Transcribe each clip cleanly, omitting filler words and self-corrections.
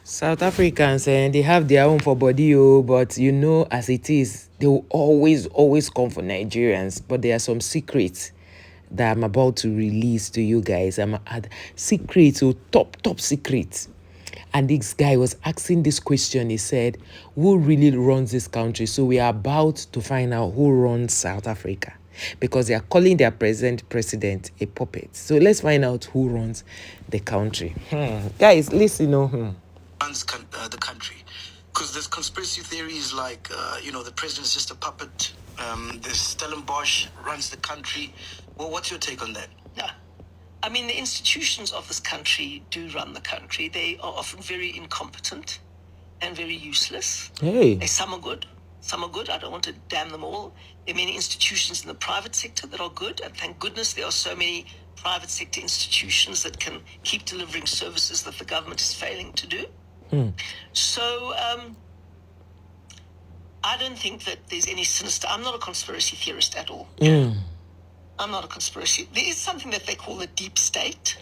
South Africans, and they have their own for body, but you know, as it is, they will always come for Nigerians. But there are some secrets that I'm about to release to you guys. I'm at secrets, top secrets. And this guy was asking this question. He said, who really runs this country? So we are about to find out who runs South Africa, because they are calling their present president a puppet. So let's find out who runs the country. Guys, listen. Runs the country, because there's conspiracy theories like the president's just a puppet. This Stellenbosch runs the country. Well, what's your take on that? Yeah. I mean, the institutions of this country do run the country. They are often very incompetent and very useless. Hey. Some are good. Some are good. I don't want to damn them all. There are many institutions in the private sector that are good. And thank goodness there are so many private sector institutions that can keep delivering services that the government is failing to do. So I don't think that there's any sinister. I'm not a conspiracy theorist at all. I'm not a conspiracy. There is something that they call the deep state,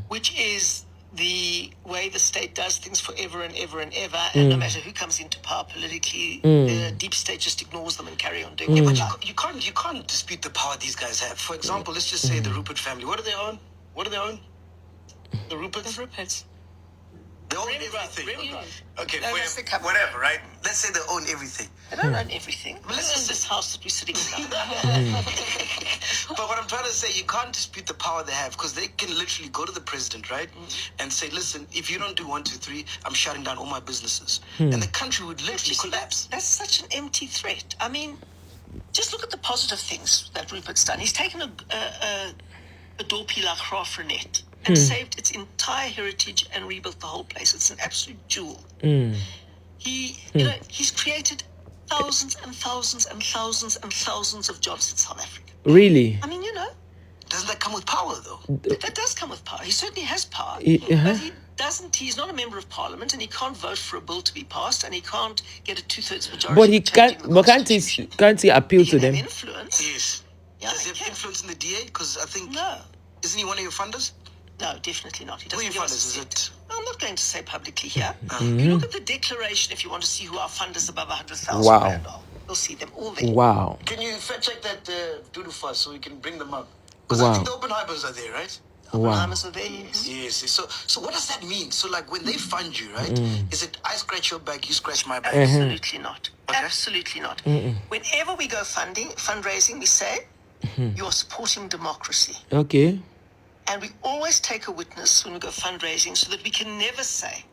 which is the way the state does things forever and ever and ever, and no matter who comes into power politically, the deep state just ignores them and carry on doing it. But you can't dispute the power these guys have. For example, let's just say the Rupert family. What do they own? The Ruperts. The Ruperts. They own everything. Really? Okay, No, whatever, right? Let's say they own everything. They don't own everything. Well, this is this house that we're sitting in now. But what I'm trying to say, you can't dispute the power they have, because they can literally go to the president, right, and say, listen, if you don't do 1, 2, 3, I'm shutting down all my businesses. And the country would literally collapse. That's such an empty threat. I mean, just look at the positive things that Rupert's done. He's taken a dorpy like Graafrenet and saved its entire heritage and rebuilt the whole place. It's an absolute jewel. He's created thousands and thousands and thousands and thousands of jobs in South Africa. Really? I mean, Doesn't that come with power, though? That does come with power. He certainly has power. But he's not a member of parliament, and he can't vote for a bill to be passed, and he can't get a 2/3 majority. But he can't he appeal to them? Influence. Yes. Yeah, Does he have influence in the DA? Because I think... No. Isn't he one of your funders? No, definitely not. He Who are doesn't your give us funders? a Is cent. it... I'm not going to say publicly here. You look at the declaration if you want to see who our funders above 100,000 Wow. rand are. You'll see them all there. Wow. Can you fact check that doodle for us so we can bring them up? Because I think the Oppenheimers are there, right? Oppenheimers are there, yes. Yes. So what does that mean? So like when they fund you, right? Is it I scratch your back, you scratch my back? Absolutely not. Okay. Absolutely not. Whenever we go fundraising, we say, you are supporting democracy. Okay. And we always take a witness when we go fundraising so that we can never say,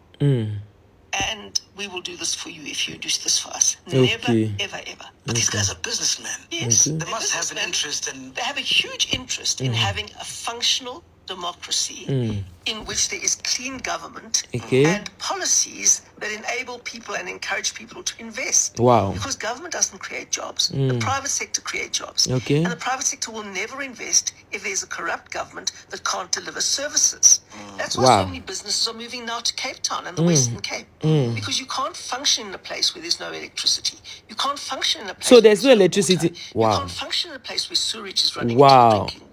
and we will do this for you if you do this for us. Okay. Never, ever. But these guys are businessmen. Yes. They must have an interest in... They have a huge interest in having a functional democracy in which there is clean government and policies that enable people and encourage people to invest. Wow. Because government doesn't create jobs. The private sector creates jobs. Okay. And the private sector will never invest if there's a corrupt government that can't deliver services. That's why so many businesses are moving now to Cape Town and the Western Cape. Because you can't function in a place where there's no electricity. You can't function in a place So there's no where electricity. water. Wow. You can't function in a place where sewage is running Wow. into drinking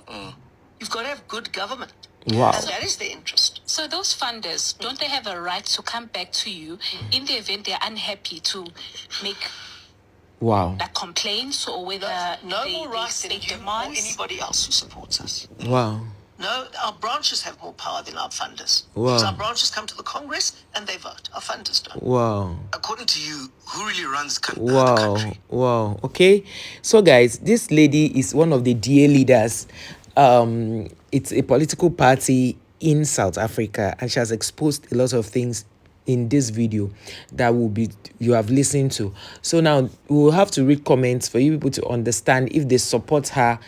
water. You've got to have good government. Wow. And that is their interest. So those funders, don't they have a right to come back to you in the event they're unhappy to make Wow. like complaints or whether No they, more they rights than state you or demands? anybody else who supports us. Wow. No, our branches have more power than our funders. Wow. Because our branches come to the Congress and they vote. Our funders don't. Wow. According to you, who really runs the Wow. country? Wow. Okay. So guys, this lady is one of the DA leaders. It's a political party in South Africa, and she has exposed a lot of things in this video that you have listened to. So now we'll have to read comments for you people to understand if they support her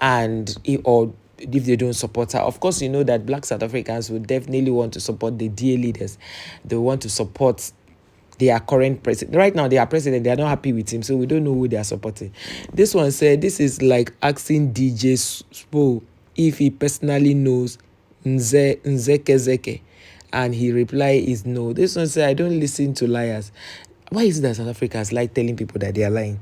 or if they don't support her. Of course, you know that Black South Africans will definitely want to support the DA leaders. They want to support their current president. Right now, their president, they are not happy with him, so we don't know who they are supporting. This one said, this is like asking DJ Spo if he personally knows Nzeke, and he reply is no. This one said, I don't listen to liars. Why is it that South Africans like telling people that they are lying?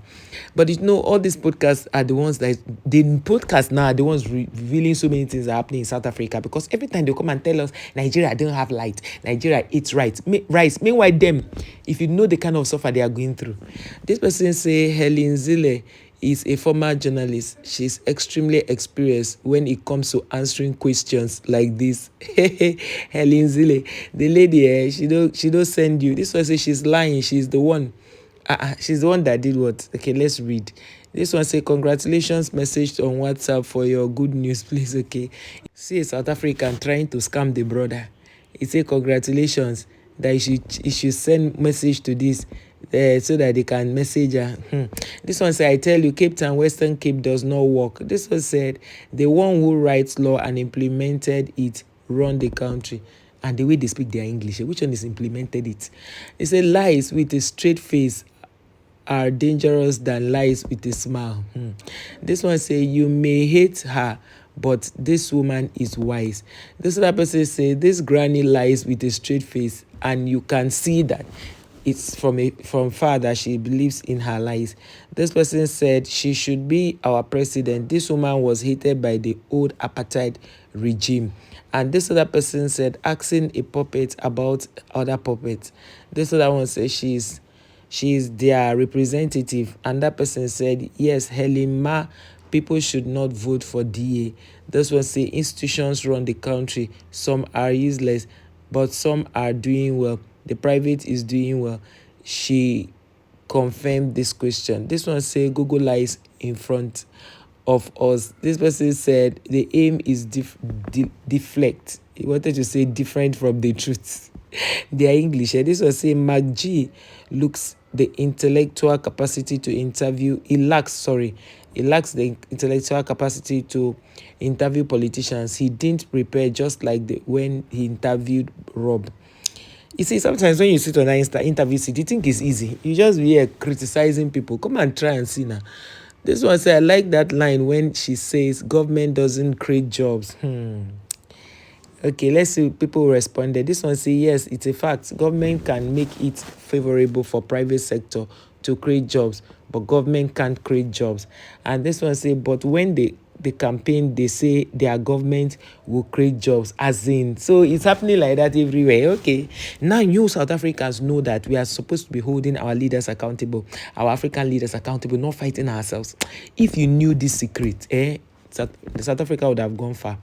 But all these podcasts are the ones that the podcasts now are the ones revealing so many things are happening in South Africa, because every time they come and tell us Nigeria don't have light, Nigeria eats rice. Meanwhile, them, if you know the kind of suffer they are going through. This person say Helen Zille is a former journalist. She's extremely experienced when it comes to answering questions like this. Helen Zille, the lady, she don't send you. This one say she's lying. She's the one. She's the one that did what? Okay, let's read. This one say, congratulations, message on WhatsApp for your good news, please. Okay. See a South African trying to scam the brother. He say, congratulations, that you should send message to this so that they can message her. This one said, I tell you, Cape Town, Western Cape does not work. This one said, the one who writes law and implemented it run the country. And the way they speak their English, which one is implemented it? They say, lies with a straight face are dangerous than lies with a smile. This one say, you may hate her, but this woman is wise. This other person say, this granny lies with a straight face, and you can see that it's from far that she believes in her lies. This person said she should be our president. This woman was hated by the old apartheid regime. And this other person said, asking a puppet about other puppets. This other one says she is their representative. And that person said, yes, Helen Ma, people should not vote for DA. This one say, institutions run the country. Some are useless, but some are doing well. The private is doing well. She confirmed this question. This one say, Google lies in front of us. This person said, the aim is deflect. He wanted to say different from the truth. Their English. This one say, Mark G looks the intellectual capacity to interview. He lacks the intellectual capacity to interview politicians. He didn't prepare, just like when he interviewed Rob. You see, sometimes when you sit on an interview seat, you think it's easy. You just be here criticizing people. Come and try and see now. This one say, I like that line when she says government doesn't create jobs. Okay, let's see people responded. This one say, yes, it's a fact. Government can make it favorable for private sector to create jobs, but government can't create jobs. And this one say, but when the campaign, they say their government will create jobs, as in. So it's happening like that everywhere. Okay. Now you South Africans know that we are supposed to be holding our leaders accountable, our African leaders accountable, not fighting ourselves. If you knew this secret, South Africa would have gone far.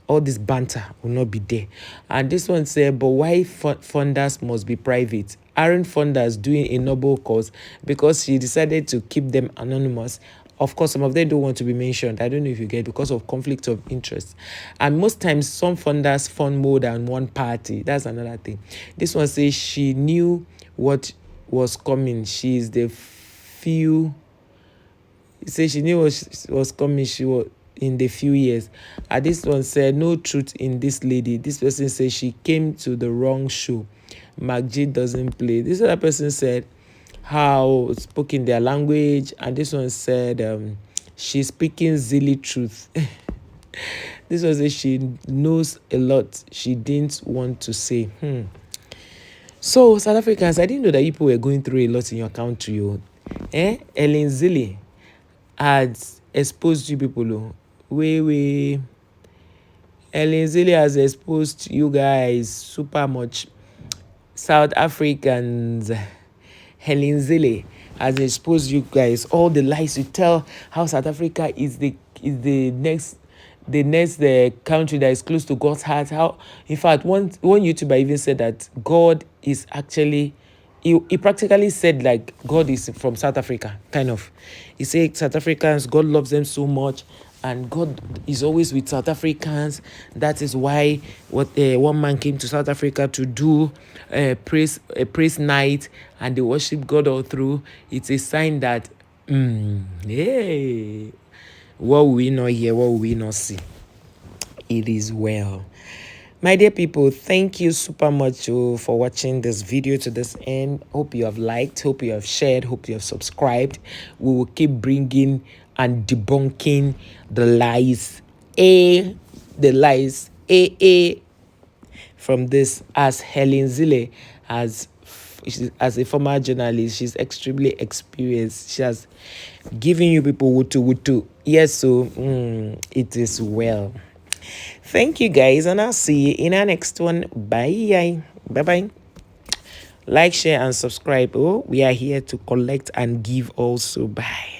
All this banter will not be there. And this one said, but why funders must be private? Aren't funders doing a noble cause? Because she decided to keep them anonymous. Of course, some of them don't want to be mentioned. I don't know if you get, because of conflict of interest. And most times, some funders fund more than one party. That's another thing. This one says she knew what was coming. She is the few. It says she knew what was coming. She was in the few years. And this one said, no truth in this lady. This person says she came to the wrong show. Magji doesn't play. This other person said, how spoken their language. And this one said, she's speaking Zille truth. This one says she knows a lot she didn't want to say. So, South Africans, I didn't know that people were going through a lot in your country. Helen Zille had exposed you people. Helen Zille has exposed you guys super much. South Africans, Helen Zille has exposed you guys all the lies you tell, how South Africa is the next country that is close to God's heart. How, in fact, one YouTuber even said that God is actually, he practically said like God is from South Africa, kind of. He said South Africans, God loves them so much, and God is always with South Africans. That is why one man came to South Africa to do a praise night, and they worship God all through. It's a sign that, hey, what we not hear, what we not see, it is well. My dear people, thank you super much for watching this video to this end. Hope you have liked, hope you have shared, hope you have subscribed. We will keep bringing and debunking the lies, from this, as Helen Zille has as a former journalist, she's extremely experienced. She has given you people wutu. Yes, so it is well. Thank you guys, and I'll see you in our next one. Bye. Bye. Like, share, and subscribe. Oh, we are here to collect and give also. Bye.